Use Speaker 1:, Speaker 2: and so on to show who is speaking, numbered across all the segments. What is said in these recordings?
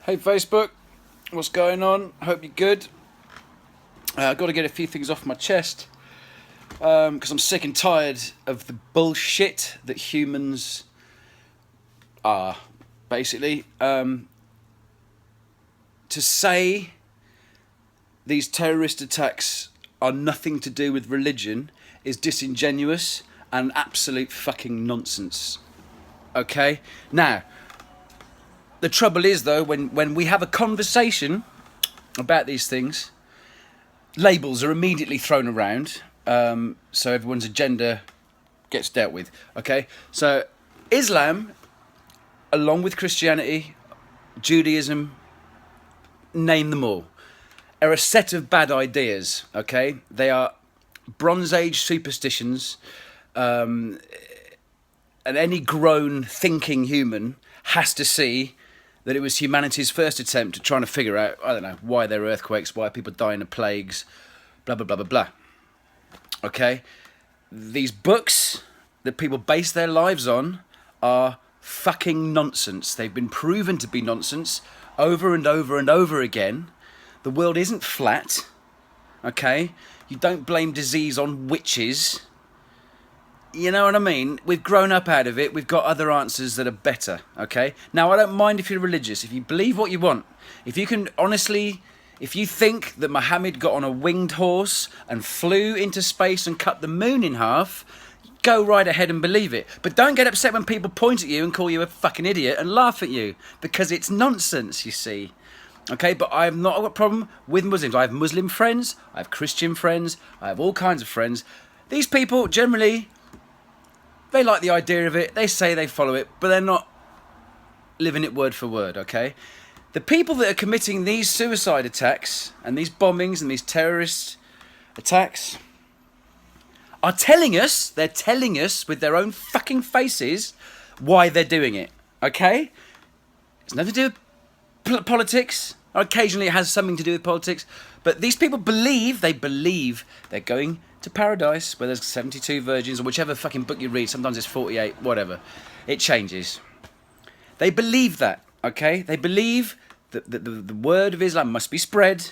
Speaker 1: Hey Facebook, what's going on? Hope you're good. I've got to get a few things off my chest because I'm sick and tired of the bullshit that humans are, basically. To say these terrorist attacks are nothing to do with religion is disingenuous and absolute fucking nonsense. Okay? Now, the trouble is, though, when we have a conversation about these things, labels are immediately thrown around, so everyone's agenda gets dealt with. Okay, so Islam, along with Christianity, Judaism, name them all, are a set of bad ideas. Okay, they are Bronze Age superstitions, and any grown thinking human has to see that it was humanity's first attempt at trying to figure out, I don't know, why there are earthquakes, why people die in the plagues, blah, blah, blah, blah, blah. Okay? These books that people base their lives on are fucking nonsense. They've been proven to be nonsense over and over and over again. The world isn't flat. Okay? You don't blame disease on witches. You know what I mean? We've grown up out of it. We've got other answers that are better, okay? Now, I don't mind if you're religious. If you believe what you want. If you can honestly... If you think that Muhammad got on a winged horse and flew into space and cut the moon in half, go right ahead and believe it. But don't get upset when people point at you and call you a fucking idiot and laugh at you. Because it's nonsense, you see. Okay, but I have not got a problem with Muslims. I have Muslim friends. I have Christian friends. I have all kinds of friends. These people generally... They like the idea of it, they say they follow it, but they're not living it word for word, okay? The people that are committing these suicide attacks and these bombings and these terrorist attacks are telling us, they're telling us with their own fucking faces why they're doing it, okay? It's nothing to do with politics. Occasionally it has something to do with politics, but these people believe they're going to paradise where there's 72 virgins, or whichever fucking book you read. Sometimes it's 48, whatever. It changes. They believe that, okay? They believe that the word of Islam must be spread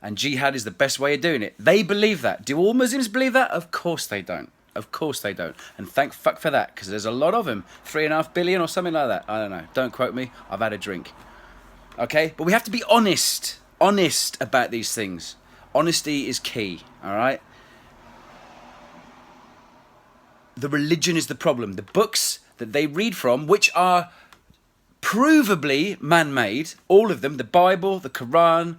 Speaker 1: and jihad is the best way of doing it. They believe that. Do all Muslims believe that? Of course they don't. Of course they don't. And thank fuck for that, because there's a lot of them. 3.5 billion or something like that. I don't know. Don't quote me. I've had a drink. Okay? But we have to be honest. Honest about these things. Honesty is key, all right? The religion is the problem. The books that they read from, which are provably man-made, all of them, the Bible, the Quran,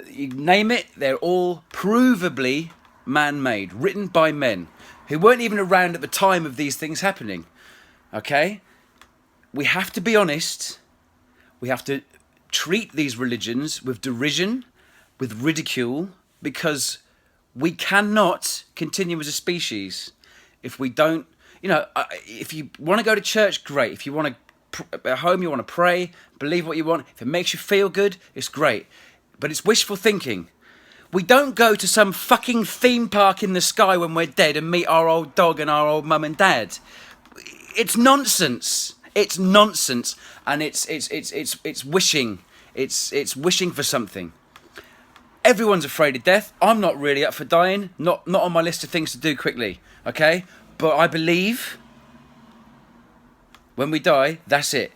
Speaker 1: you name it, they're all provably man-made, written by men who weren't even around at the time of these things happening. Okay? We have to be honest. We have to treat these religions with derision, with ridicule, because we cannot continue as a species if we don't, if you want to go to church, great. If you want to, at home, you want to pray, believe what you want. If it makes you feel good, it's great. But it's wishful thinking. We don't go to some fucking theme park in the sky when we're dead and meet our old dog and our old mum and dad. It's nonsense. It's nonsense, and it's wishing. It's wishing for something. Everyone's afraid of death. I'm not really up for dying. Not on my list of things to do quickly. Okay? But I believe when we die, that's it.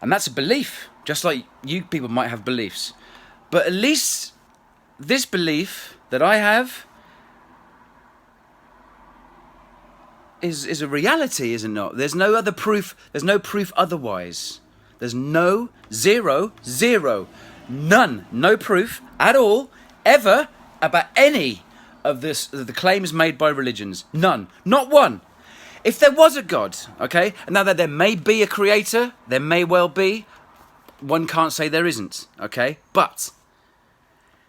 Speaker 1: And that's a belief. Just like you people might have beliefs. But at least this belief that I have is a reality, is it not? There's no other proof. There's no proof otherwise. There's zero, none, no proof at all, ever, about any of the claims made by religions. None. Not one. If there was a God, okay, and now that there may be a creator, there may well be, one can't say there isn't, okay, but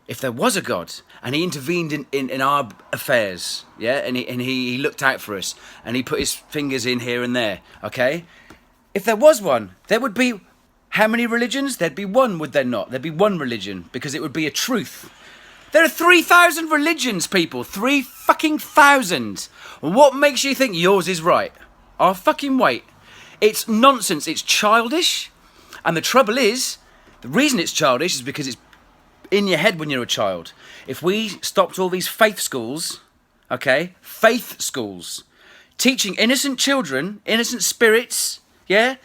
Speaker 1: if there was a God and he intervened in our affairs, yeah, and he looked out for us and he put his fingers in here and there, okay, if there was one, there would be how many religions? There'd be one, would there not? There'd be one religion, because it would be a truth. There are 3,000 religions, people. 3 fucking thousand. What makes you think yours is right? I'll fucking wait. It's nonsense. It's childish. And the trouble is, the reason it's childish is because it's in your head when you're a child. If we stopped all these faith schools, okay, faith schools, teaching innocent children, innocent spirits, yeah,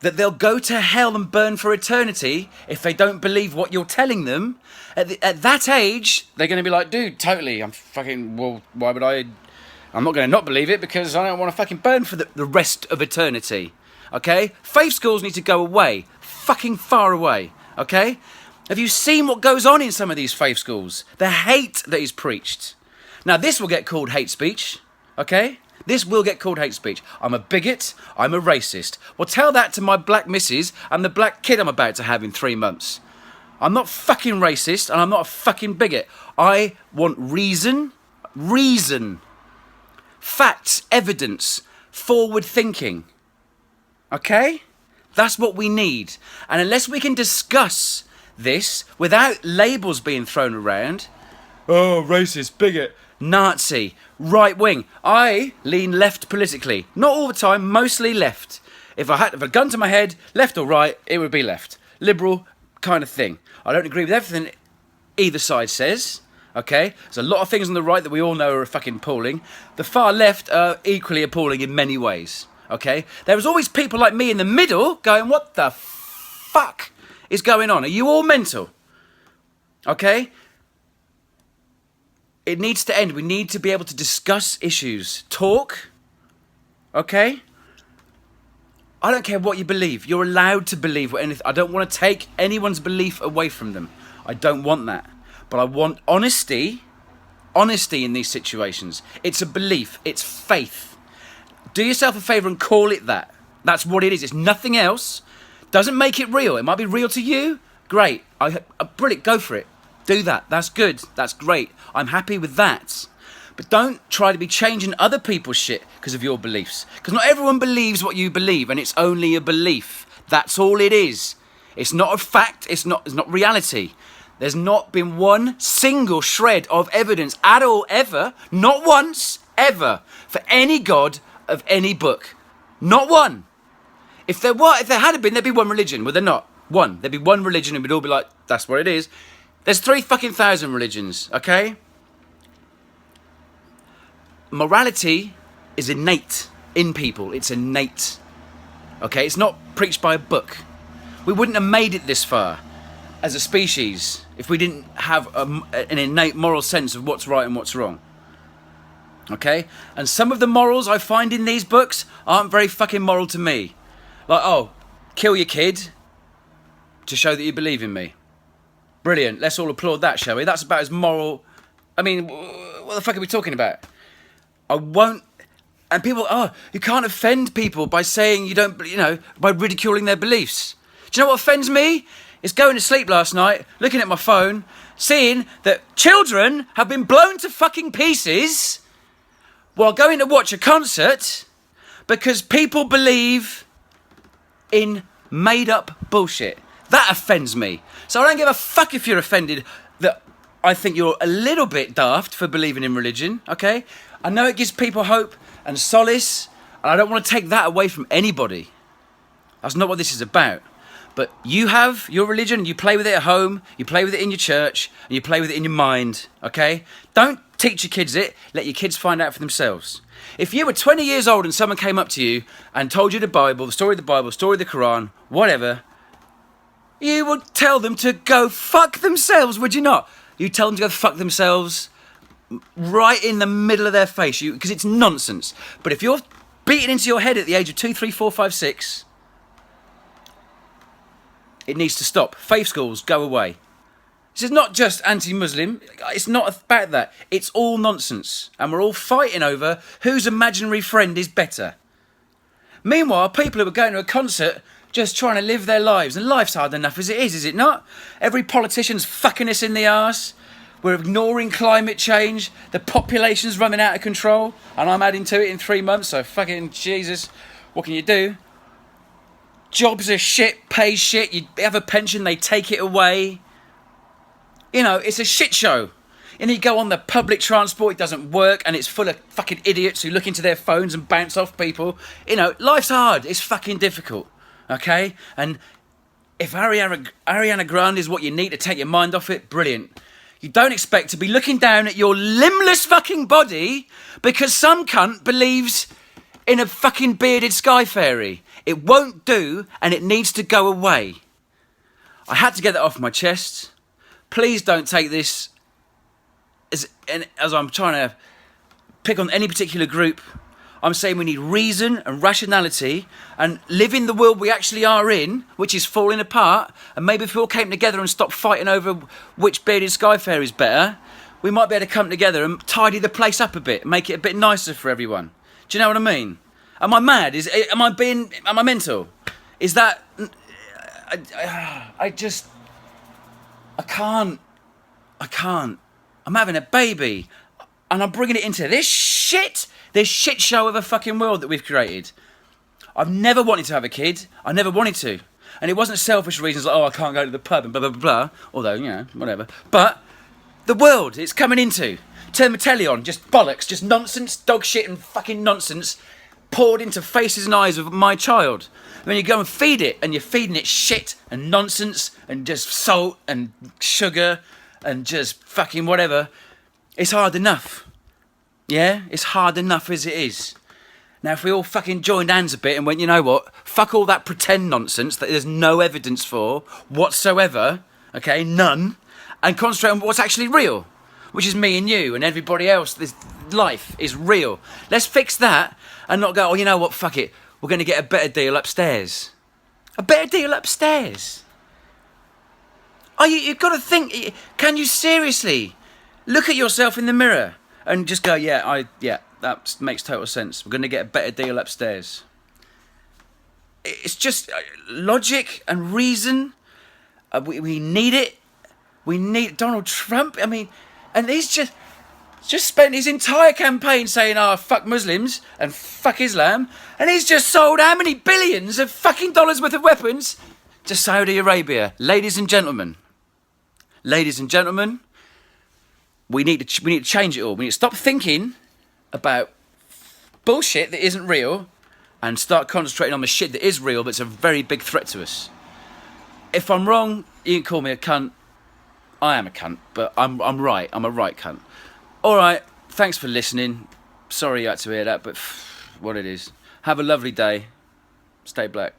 Speaker 1: that they'll go to hell and burn for eternity if they don't believe what you're telling them, at that age, they're going to be like, dude, totally, well, why would I'm not going to not believe it because I don't want to fucking burn for the rest of eternity, okay? Faith schools need to go away, fucking far away, okay? Have you seen what goes on in some of these faith schools? The hate that is preached. Now, this will get called hate speech, okay? This will get called hate speech. I'm a bigot. I'm a racist. Well, tell that to my black missus and the black kid I'm about to have in 3 months. I'm not fucking racist and I'm not a fucking bigot. I want reason, facts, evidence, forward thinking. Okay? That's what we need. And unless we can discuss this without labels being thrown around, oh, racist, bigot, Nazi, right wing. I lean left politically. Not all the time, mostly left. If I had a gun to my head, left or right, it would be left. Liberal kind of thing. I don't agree with everything either side says. Okay? There's a lot of things on the right that we all know are fucking appalling. The far left are equally appalling in many ways. Okay? There was always people like me in the middle going, what the fuck is going on? Are you all mental? Okay? It needs to end. We need to be able to discuss issues. Talk. Okay? I don't care what you believe. You're allowed to believe what anything. I don't want to take anyone's belief away from them. I don't want that. But I want honesty. Honesty in these situations. It's a belief. It's faith. Do yourself a favour and call it that. That's what it is. It's nothing else. Doesn't make it real. It might be real to you. Great. Brilliant. Go for it. Do that. That's good. That's great. I'm happy with that. But don't try to be changing other people's shit because of your beliefs. Because not everyone believes what you believe, and it's only a belief. That's all it is. It's not a fact. It's not reality. There's not been one single shred of evidence at all, ever, not once, ever, for any god of any book. Not one. If there had been, there'd be one religion. Well, they're not. One. There'd be one religion, and we'd all be like, that's what it is. There's 3,000 religions, okay? Morality is innate in people. It's innate. Okay? It's not preached by a book. We wouldn't have made it this far as a species if we didn't have an innate moral sense of what's right and what's wrong. Okay? And some of the morals I find in these books aren't very fucking moral to me. Like, oh, kill your kid to show that you believe in me. Brilliant. Let's all applaud that, shall we? That's about as moral. I mean, what the fuck are we talking about? I won't. And people, you can't offend people by saying you don't, by ridiculing their beliefs. Do you know what offends me? It's going to sleep last night, looking at my phone, seeing that children have been blown to fucking pieces while going to watch a concert because people believe in made up bullshit. That offends me. So I don't give a fuck if you're offended that I think you're a little bit daft for believing in religion, okay? I know it gives people hope and solace, and I don't want to take that away from anybody. That's not what this is about. But you have your religion, and you play with it at home, you play with it in your church, and you play with it in your mind, okay? Don't teach your kids it, let your kids find out for themselves. If you were 20 years old and someone came up to you and told you the Bible, the story of the Quran, whatever, you would tell them to go fuck themselves, would you not? You'd tell them to go fuck themselves right in the middle of their face, because it's nonsense. But if you're beaten into your head at the age of 2, 3, 4, 5, 6, it needs to stop. Faith schools, go away. This is not just anti-Muslim. It's not about that. It's all nonsense. And we're all fighting over whose imaginary friend is better. Meanwhile, people who are going to a concert just trying to live their lives. And life's hard enough as it is it not? Every politician's fucking us in the arse. We're ignoring climate change. The population's running out of control. And I'm adding to it in 3 months, so fucking Jesus, what can you do? Jobs are shit, pay shit, you have a pension, they take it away. It's a shit show. And you go on the public transport, it doesn't work, and it's full of fucking idiots who look into their phones and bounce off people. Life's hard, it's fucking difficult. Okay? And if Ariana Grande is what you need to take your mind off it, brilliant. You don't expect to be looking down at your limbless fucking body because some cunt believes in a fucking bearded sky fairy. It won't do, and it needs to go away. I had to get that off my chest. Please don't take this as I'm trying to pick on any particular group. I'm saying we need reason and rationality and live in the world we actually are in, which is falling apart. And maybe if we all came together and stopped fighting over which bearded sky fairy is better, we might be able to come together and tidy the place up a bit, make it a bit nicer for everyone. Do you know what I mean? Am I mad? Am I mental? Is that... I can't. I'm having a baby. And I'm bringing it into this shit show of a fucking world that we've created. I've never wanted to have a kid. I never wanted to. And it wasn't selfish reasons like, oh, I can't go to the pub and blah, blah, blah, blah. Although, you know, whatever. But the world it's coming into. Turn the telly on, just bollocks, just nonsense, dog shit and fucking nonsense poured into faces and eyes of my child. When you go and feed it, and you're feeding it shit and nonsense and just salt and sugar and just fucking whatever, it's hard enough. Yeah? It's hard enough as it is. Now, if we all fucking joined hands a bit and went, you know what, fuck all that pretend nonsense that there's no evidence for whatsoever, okay, none, and concentrate on what's actually real, which is me and you and everybody else. This life is real. Let's fix that and not go, oh, you know what, fuck it, we're going to get a better deal upstairs. A better deal upstairs? Oh, you've got to think, can you seriously look at yourself in the mirror and just go, yeah, that makes total sense. We're going to get a better deal upstairs. It's just logic and reason. We need it. We need Donald Trump. I mean, and he's just spent his entire campaign saying, oh, fuck Muslims and fuck Islam. And he's just sold how many billions of fucking dollars worth of weapons to Saudi Arabia. Ladies and gentlemen, we need to change it all. We need to stop thinking about bullshit that isn't real and start concentrating on the shit that is real, but it's a very big threat to us. If I'm wrong, you can call me a cunt. I am a cunt, but I'm right. I'm a right cunt. All right, thanks for listening. Sorry you had to hear that, but what it is. Have a lovely day. Stay black.